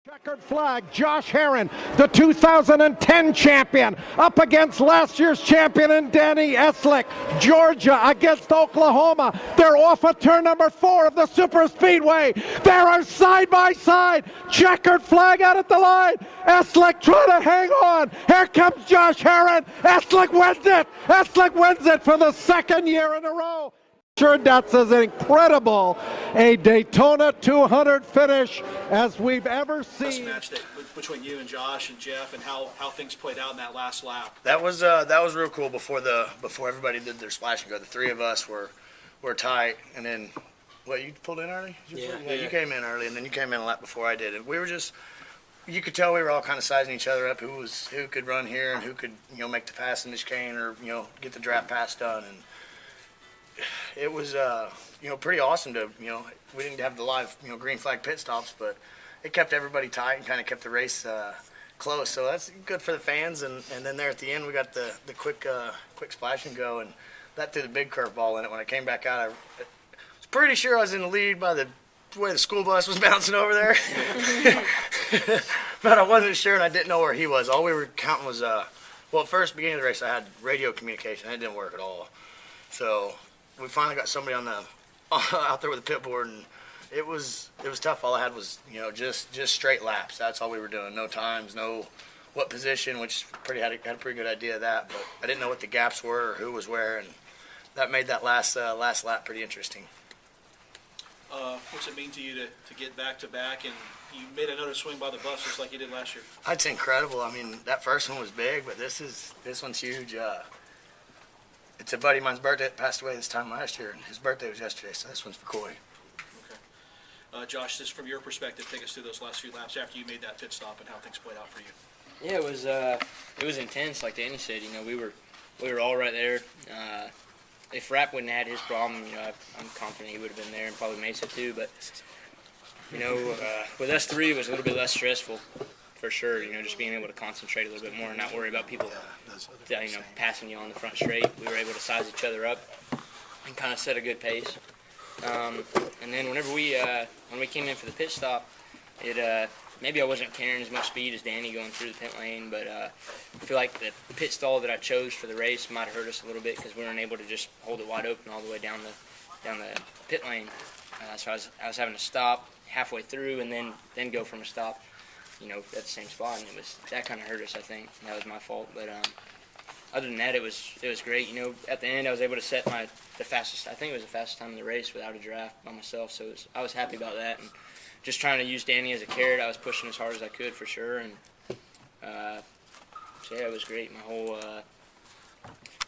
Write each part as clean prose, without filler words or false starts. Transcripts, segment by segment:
Checkered flag, Josh Herrin, the 2010 champion, up against last year's champion in Danny Eslick. Georgia against Oklahoma. They're off of turn number 4 of the super speedway. They are side by side. Checkered flag out at the line. Eslick trying to hang on. Here comes Josh Herrin. Eslick wins it. Eslick wins it for the second year in a row. That's as incredible a Daytona 200 finish as we've ever seen. Match that between you and Josh and Geoff, and how things played out in that last lap. That was real cool. Before everybody did their splash and go, the three of us were tight, and then you pulled in early. You came in early, and then you came in a lap before I did, and we were just. You could tell we were all kind of sizing each other up. Who could run here and who could make the pass in the chicane or get the draft pass done. And it was pretty awesome to we didn't have the live green flag pit stops, but it kept everybody tight and kind of kept the race close. So that's good for the fans. And then there at the end we got the quick splash and go, and that threw the big curveball in it. When I came back out, I was pretty sure I was in the lead by the way the school bus was bouncing over there. But I wasn't sure, and I didn't know where he was. All we were counting was well, at first beginning of the race I had radio communication, and it didn't work at all. So we finally got somebody out there with a pit board, and it was tough. All I had was just straight laps. That's all we were doing. No times, no what position, which had a pretty good idea of that. But I didn't know what the gaps were or who was where, and that made that last lap pretty interesting. What's it mean to you to get back to back, and you made another swing by the bus just like you did last year? It's incredible. I mean, that first one was big, but this one's huge. It's a buddy of mine's birthday that passed away this time last year, and his birthday was yesterday, so this one's for Coy. Okay. Josh, just from your perspective, take us through those last few laps after you made that pit stop and how things played out for you. Yeah, it was intense, like Danny said. We were all right there. If Rapp wouldn't have had his problem, I'm confident he would have been there, and probably Mesa too. But with us three, it was a little bit less stressful. For sure, just being able to concentrate a little bit more and not worry about people, passing you on the front straight. We were able to size each other up and kind of set a good pace. And then whenever when we came in for the pit stop, maybe I wasn't carrying as much speed as Danny going through the pit lane, but I feel like the pit stall that I chose for the race might have hurt us a little bit because we weren't able to just hold it wide open all the way down the pit lane. So I was having to stop halfway through and then go from a stop. At the same spot, and that kind of hurt us. I think that was my fault. But other than that, it was great. At the end, I was able to set the fastest. I think it was the fastest time in the race without a draft by myself. So I was happy about that, and just trying to use Danny as a carrot. I was pushing as hard as I could for sure, and so yeah, it was great. My whole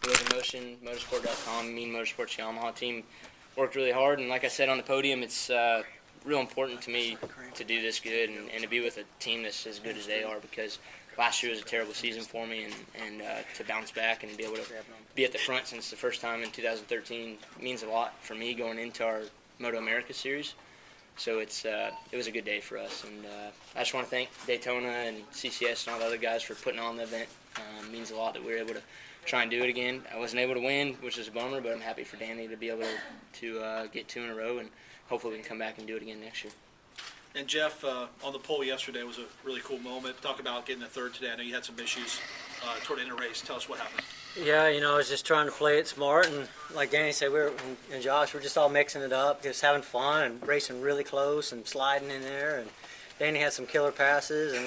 Wheels in Motion, Motorsport.com, Mean Motorsports Yamaha team worked really hard, and like I said on the podium, it's real important to me to do this good and to be with a team that's as good as they are, because last year was a terrible season for me, and to bounce back and be able to be at the front since the first time in 2013 means a lot for me going into our Moto America series. So it was a good day for us, and I just want to thank Daytona and CCS and all the other guys for putting on the event. It means a lot that we were able to try and do it again. I wasn't able to win, which is a bummer, but I'm happy for Danny to be able to get 2 in a row, and hopefully we can come back and do it again next year. And Geoff, on the pole yesterday was a really cool moment. Talk about getting a third today. I know you had some issues toward the end of the race. Tell us what happened. Yeah, I was just trying to play it smart, and like Danny said, and Josh, we're just all mixing it up, just having fun and racing really close and sliding in there. And Danny had some killer passes, and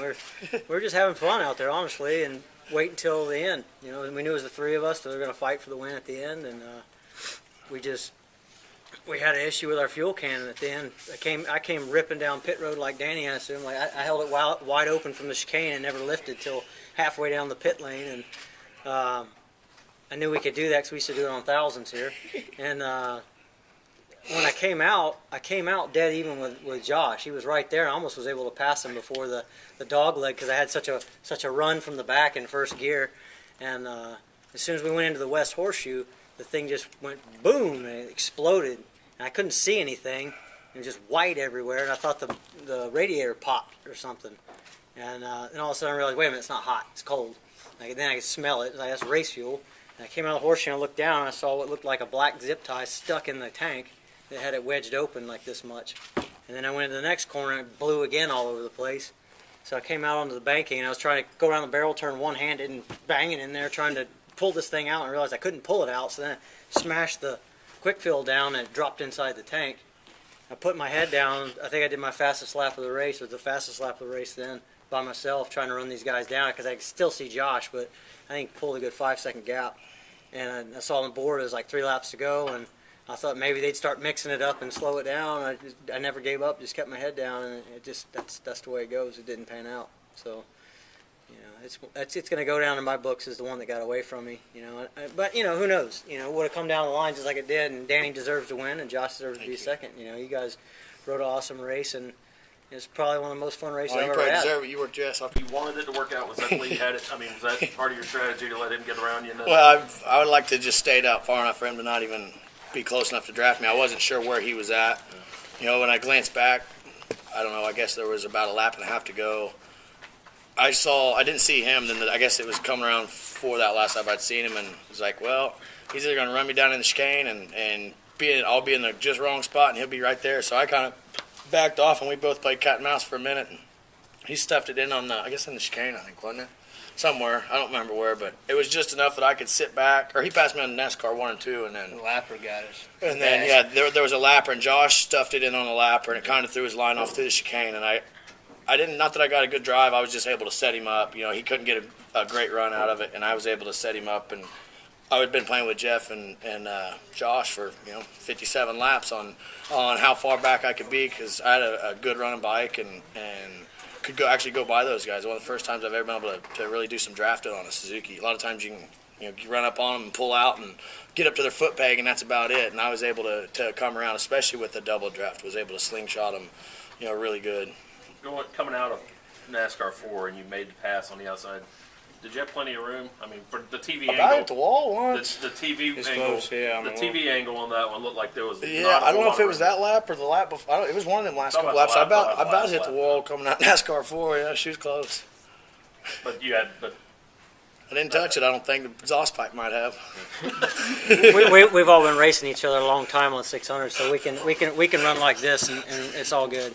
we're just having fun out there, honestly, and wait until the end. We knew it was the three of us that were going to fight for the win at the end, and we had an issue with our fuel cannon at the end. I came ripping down pit road like Danny, I assume. Like I held it wide open from the chicane and never lifted till halfway down the pit lane, and I knew we could do that because we used to do it on thousands here. And when I came out dead even with Josh. He was right there. I almost was able to pass him before the dog leg because I had such a run from the back in first gear. And as soon as we went into the West Horseshoe, the thing just went boom, and it exploded. And I couldn't see anything. It was just white everywhere, and I thought the radiator popped or something. And then all of a sudden I realized, wait a minute, it's not hot, it's cold. Then I could smell it. Like, that's race fuel. And I came out of the horseshoe and I looked down and I saw what looked like a black zip tie stuck in the tank that had it wedged open like this much. And then I went to the next corner and it blew again all over the place. So I came out onto the banking, and I was trying to go around the barrel turn one-handed and banging in there, trying to pull this thing out, and realized I couldn't pull it out. So then I smashed the quick fill down, and it dropped inside the tank. I put my head down. I think I did my fastest lap of the race, or the fastest lap of the race then, by myself, trying to run these guys down, because I could still see Josh, but I think pulled a good 5-second gap. And I saw on the board it was like 3 laps to go, and I thought maybe they'd start mixing it up and slow it down. I never gave up, just kept my head down, and it just that's the way it goes. It didn't pan out. So, you know, it's going to go down in my books as the one that got away from me. You know, but you know, who knows? You know, it would have come down the line just like it did, and Danny deserves to win, and Josh deserves to be second. You know, you guys rode an awesome race, and it's probably one of the most fun races I've you ever probably had. deserve it. You were Jess. You wanted it to work out. Was that the way you had it? I mean, was that part of your strategy to let him get around you? Well, I would like to just stayed out far enough for him to not even be close enough to draft me. I wasn't sure where he was at. You know, when I glanced back, I don't know, I guess there was about a lap and a half to go. I didn't see him, then I guess it was coming around for that last lap I'd seen him, and it was like, well, he's either going to run me down in the chicane and I'll be in the just wrong spot and he'll be right there. So I kind of backed off, and we both played cat and mouse for a minute, and he stuffed it in on the, I guess in the chicane, I think, wasn't it? Somewhere, I don't remember where, but it was just enough that I could sit back, or he passed me on the NASCAR 1 and 2, and then The lapper got us. and then yeah, there was a lapper, and Josh stuffed it in on the lapper, and it kind of threw his line off through the chicane, and I didn't, not that I got a good drive, I was just able to set him up. You know, he couldn't get a great run out of it, and I was able to set him up, and I had been playing with Geoff and Josh for 57 laps on how far back I could be, because I had a good running bike and could go by those guys. One of the first times I've ever been able to really do some drafting on a Suzuki. A lot of times you run up on them and pull out and get up to their foot peg, and that's about it. And I was able to come around, especially with the double draft, was able to slingshot them, really good. Coming out of NASCAR 4 and you made the pass on the outside, did you have plenty of room? I mean, for the TV I angle, hit the wall once. the TV It's angle, close, yeah, on the the TV angle on that one looked like there was. Yeah, not a I don't whole know lot if it of was room. that lap or the lap before. It was one of them last Talking couple laps. I about the about last hit the lap. wall coming out NASCAR 4. Yeah, she was close. But I didn't touch it. I don't think the exhaust pipe might have. We've all been racing each other a long time on 600, so we can run like this, and it's all good.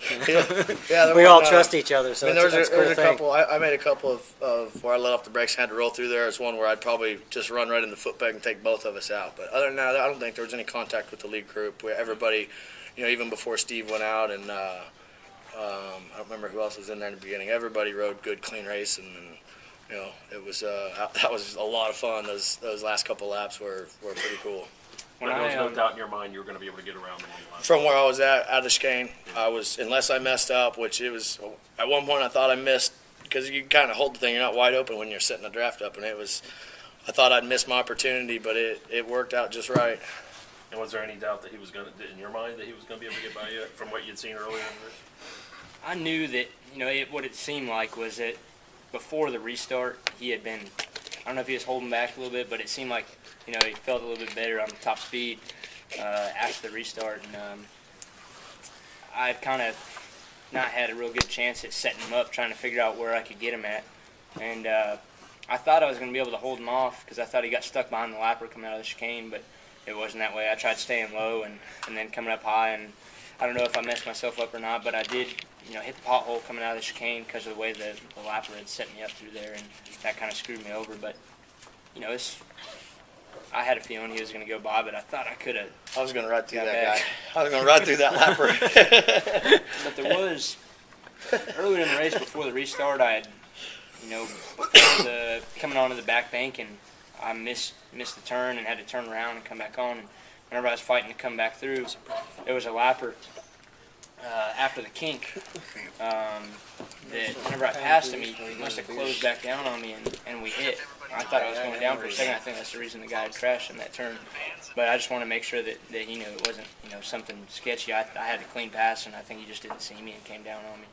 Yeah, We all trust each other, so I mean, that's a cool there's a thing. couple. I made a couple of where I let off the brakes and had to roll through there. There's one where I'd probably just run right in the foot peg and take both of us out. But other than that, I don't think there was any contact with the lead group. Everybody, even before Steve went out, and I don't remember who else was in there in the beginning. Everybody rode good, clean racing, and it was that was a lot of fun. Those last couple laps were pretty cool. there was no doubt in your mind you were going to be able to get around them on the last. From where I was at of the chicane, I was, unless I messed up, which it was, at one point I thought I missed, because you kind of hold the thing, you're not wide open when you're setting a draft up, and I thought I'd missed my opportunity, but it worked out just right. And was there any doubt that he was going to, in your mind, that he was going to be able to get by you from what you'd seen earlier in the race? I knew that, what it seemed like was that before the restart, he had been, I don't know if he was holding back a little bit, but it seemed like, he felt a little bit better on the top speed after the restart. And I'd kind of not had a real good chance at setting him up, trying to figure out where I could get him at. And I thought I was going to be able to hold him off, because I thought he got stuck behind the lapper coming out of the chicane, but it wasn't that way. I tried staying low and then coming up high, and I don't know if I messed myself up or not, but I did, hit the pothole coming out of the chicane because of the way the lapper had set me up through there, and that kind of screwed me over. But, I had a feeling he was going to go by, but I thought I could have. I was going to ride through Got that back. guy. I was going to ride through that lapper. But there was, earlier in the race before the restart, I had, coming onto the back bank, and I missed the turn and had to turn around and come back on. And whenever I was fighting to come back through, there was a lapper after the kink that whenever I passed him, he must have closed back down on me, and we hit. I thought I was going down for a second. I think that's the reason the guy had crashed in that turn. But I just want to make sure that he knew it wasn't something sketchy. I had a clean pass, and I think he just didn't see me and came down on me.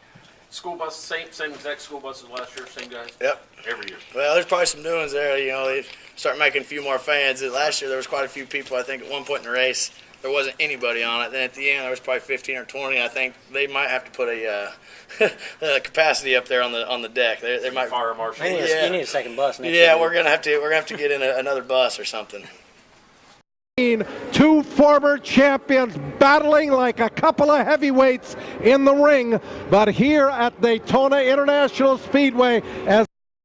School bus, same exact school buses last year, same guys? Yep. Every year. Well, there's probably some doings there. They start making a few more fans. Last year there was quite a few people. I think at one point in the race there wasn't anybody on it. Then at the end there was probably 15 or 20. I think they might have to put a capacity up there on the deck. They might. Fire marshal. You need a second bus next Yeah, year. we're gonna have to get in another bus or something. Two former champions battling like a couple of heavyweights in the ring, but here at Daytona International Speedway as